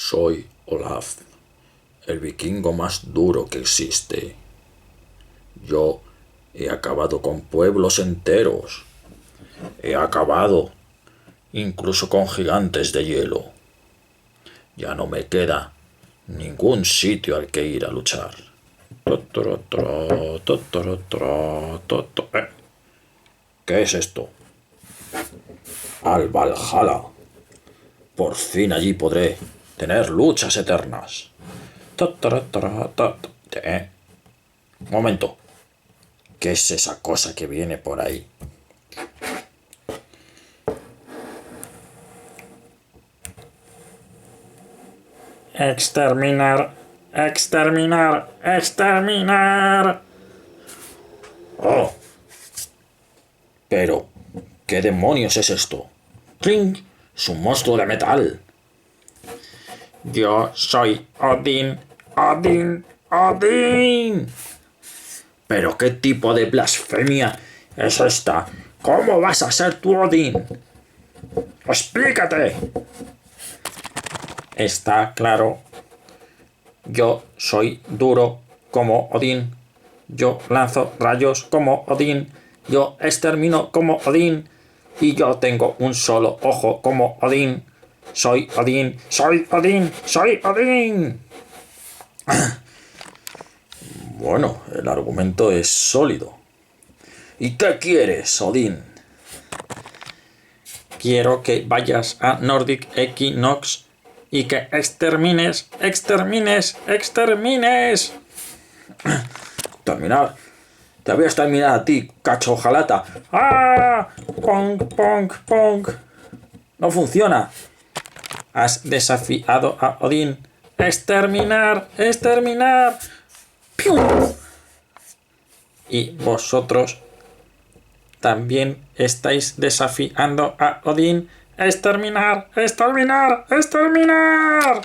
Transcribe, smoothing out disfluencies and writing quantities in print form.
Soy Olaf, el vikingo más duro que existe. Yo he acabado con pueblos enteros. He acabado incluso con gigantes de hielo. Ya no me queda ningún sitio al que ir a luchar. ¿Qué es esto? Al Valhalla. Por fin allí podré tener luchas eternas. Un momento. ¿Qué es esa cosa que viene por ahí? Exterminar, exterminar, exterminar. ¡Oh! Pero, ¿qué demonios es esto? ¡Tring! ¡Es un monstruo de metal! Yo soy Odín, Odín, Odín. ¿Pero qué tipo de blasfemia es esta? ¿Cómo vas a ser tú, Odín? ¡Explícate! Está claro. Yo soy duro como Odín. Yo lanzo rayos como Odín. Yo extermino como Odín. Y yo tengo un solo ojo como Odín. Soy Odín, soy Odín, soy Odín. Bueno, el argumento es sólido. ¿Y qué quieres, Odín? Quiero que vayas a Nordic Equinox y que extermines, extermines, extermines. Terminar. Te voy a exterminar a ti, cacho jalata. ¡Ah! ¡Pong, pong, pong! No funciona. Has desafiado a Odín. ¡Exterminar! ¡Exterminar! ¡Pium! Y vosotros también estáis desafiando a Odín. ¡Exterminar! ¡Exterminar! ¡Exterminar!